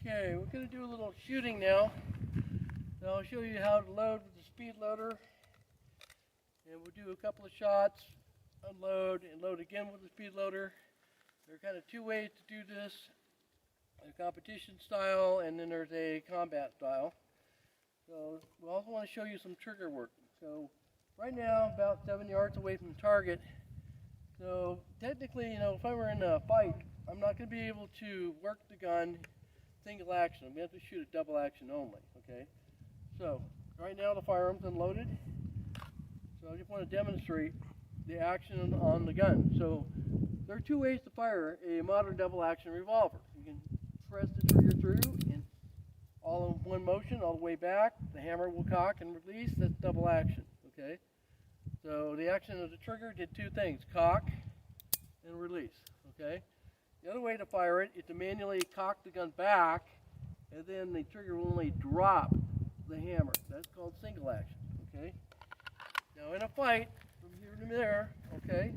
Okay, we're going to do a little shooting now. So I'll show you how to load with the speed loader. And we'll do a couple of shots, unload, and load again with the speed loader. There are kind of two ways to do this. There's a competition style, and then there's a combat style. So we also want to show you some trigger work. So right now, about 7 yards away from the target. So technically, if I were in a fight, I'm not going to be able to work the gun single action. I'm going to have to shoot a double action only, okay? So right now the firearm's unloaded. So I just want to demonstrate the action on the gun. So there are two ways to fire a modern double action revolver. You can press the trigger through and all in one motion, all the way back. The hammer will cock and release. That's double action, okay? So the action of the trigger did two things, cock and release, okay? The other way to fire it is to manually cock the gun back, and then the trigger will only drop the hammer. That's called single action, okay? Now in a fight, from here to there, okay,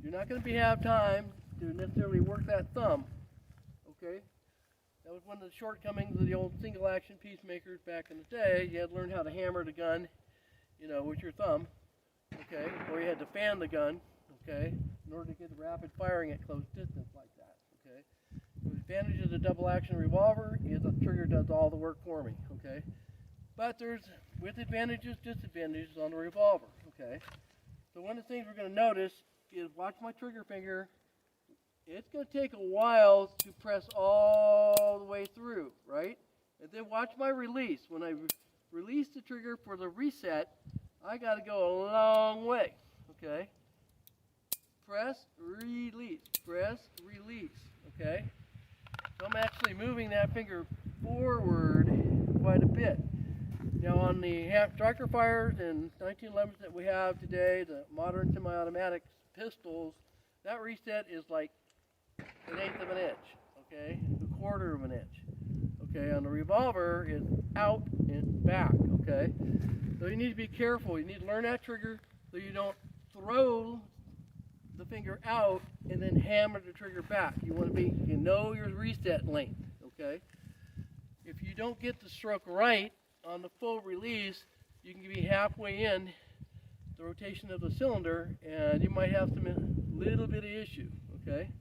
you're not going to have time to necessarily work that thumb, okay? That was one of the shortcomings of the old single action peacemakers back in the day. You had to learn how to hammer the gun, with your thumb, okay? Or you had to fan the gun, okay, in order to get the rapid firing at close distance like that, okay? The advantage of the double action revolver is the trigger does all the work for me, okay? But there's, with advantages, disadvantages on the revolver, okay? So one of the things we're going to notice is watch my trigger finger. It's going to take a while to press all the way through, right? And then watch my release. When I release the trigger for the reset, I got to go a long way, okay? Press, release, okay? So I'm actually moving that finger forward quite a bit. Now on the striker fires and 1911s that we have today, the modern semi-automatic pistols, that reset is like 1/8 of an inch, okay? 1/4 of an inch. Okay, on the revolver, it's out and back, okay? So you need to be careful. You need to learn that trigger so you don't throw the finger out and then hammer the trigger back. You want to your reset length, okay? If you don't get the stroke right on the full release, you can be halfway in the rotation of the cylinder and you might have some little bit of issue, okay?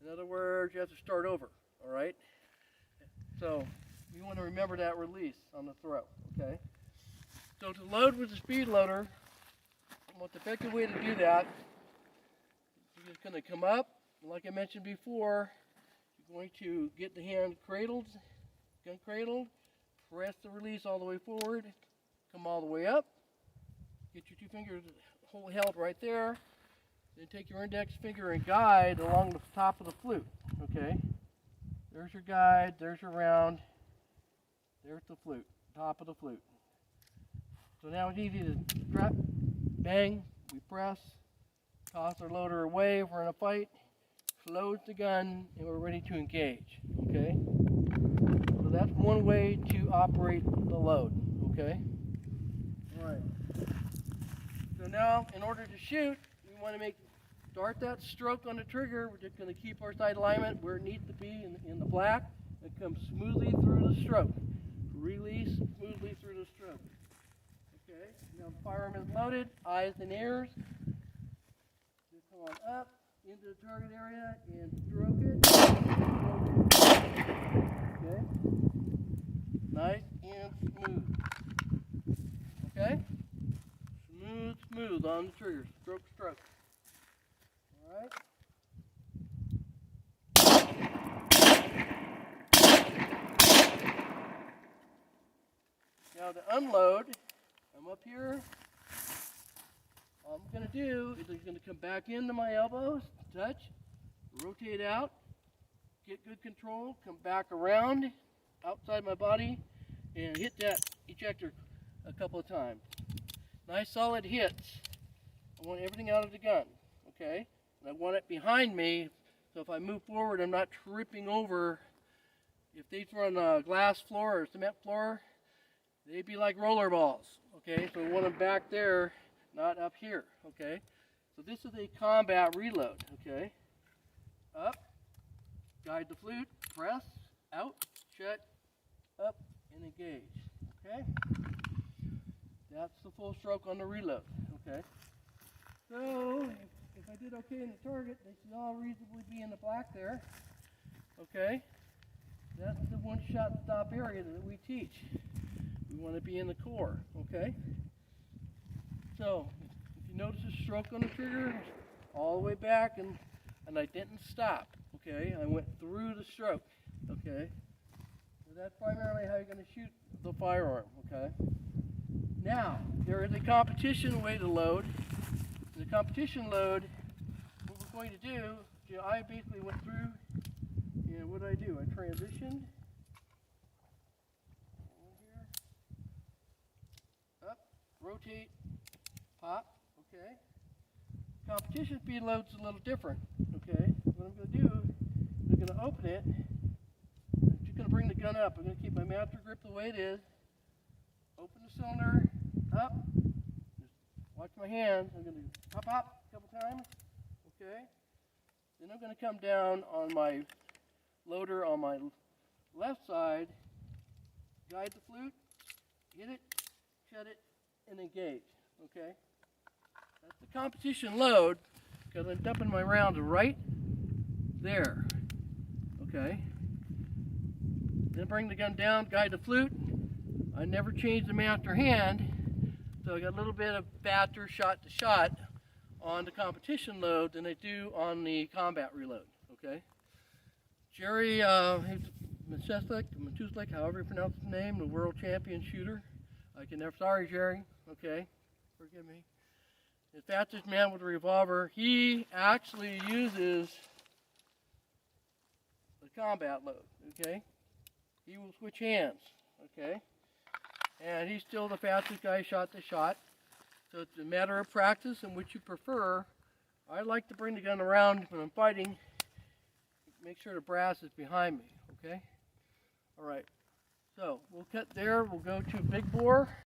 In other words, you have to start over, all right? So you want to remember that release on the throw, okay? So to load with the speed loader, the most effective way to do that, you're just going to come up, and like I mentioned before, you're going to get the hand cradled, gun cradled, press the release all the way forward, come all the way up, get your two fingers held right there, then take your index finger and guide along the top of the flute, okay? There's your guide, there's your round, there's the flute, top of the flute. So now it's easy to strap, bang, we press, toss our loader away if we're in a fight, close the gun, and we're ready to engage, okay? So that's one way to operate the load, okay? All right. So now, in order to shoot, we want to start that stroke on the trigger. We're just going to keep our sight alignment where it needs to be in the black and come smoothly through the stroke. Release smoothly through the stroke. Okay, now the firearm is loaded, eyes and ears. Just come on up into the target area and stroke it. Okay, nice and smooth. Okay, smooth on the trigger, stroke. All right. Now to unload, I'm up here. All I'm going to do is I'm going to come back into my elbows, touch, rotate out, get good control, come back around outside my body, and hit that ejector a couple of times. Nice solid hits. I want everything out of the gun, okay? And I want it behind me, so if I move forward, I'm not tripping over. If these were on a glass floor or cement floor, they'd be like roller balls, okay? So I want them back there, not up here, okay? So this is a combat reload, okay? Up, guide the flute, press, out, shut, up, and engage. Okay? That's the full stroke on the reload. Okay? So, if I did okay in the target, they should all reasonably be in the black there. Okay? That's the one-shot stop area that we teach. We want to be in the core. Okay? So, if you notice a stroke on the trigger, all the way back, and I didn't stop. Okay? I went through the stroke. Okay? So that's primarily how you're going to shoot the firearm. Okay? Now, there is a competition way to load. The competition load, what we're going to do, I basically went through, and what did I do? I transitioned here, up, rotate, pop, okay. Competition speed load's a little different, okay. What I'm going to do, I'm going to open it, I'm just going to bring the gun up. I'm going to keep my master grip the way it is, open the cylinder, up, watch my hands. I'm going to pop, pop a couple times. Okay. Then I'm going to come down on my loader on my left side, guide the flute, hit it, shut it, and engage. Okay. That's the competition load because I'm dumping my rounds right there. Okay. Then bring the gun down, guide the flute. I never change the master hand. So I got a little bit of faster shot to shot on the competition load than I do on the combat reload. Okay. Jerry Matuslik, however you pronounce his name, the world champion shooter. I can never. Sorry, Jerry. Okay, forgive me. The fastest man with a revolver. He actually uses the combat load. Okay. He will switch hands. Okay. And he's still the fastest guy shot to shot. So it's a matter of practice and which you prefer. I like to bring the gun around when I'm fighting. Make sure the brass is behind me, okay? All right. So we'll cut there. We'll go to big bore.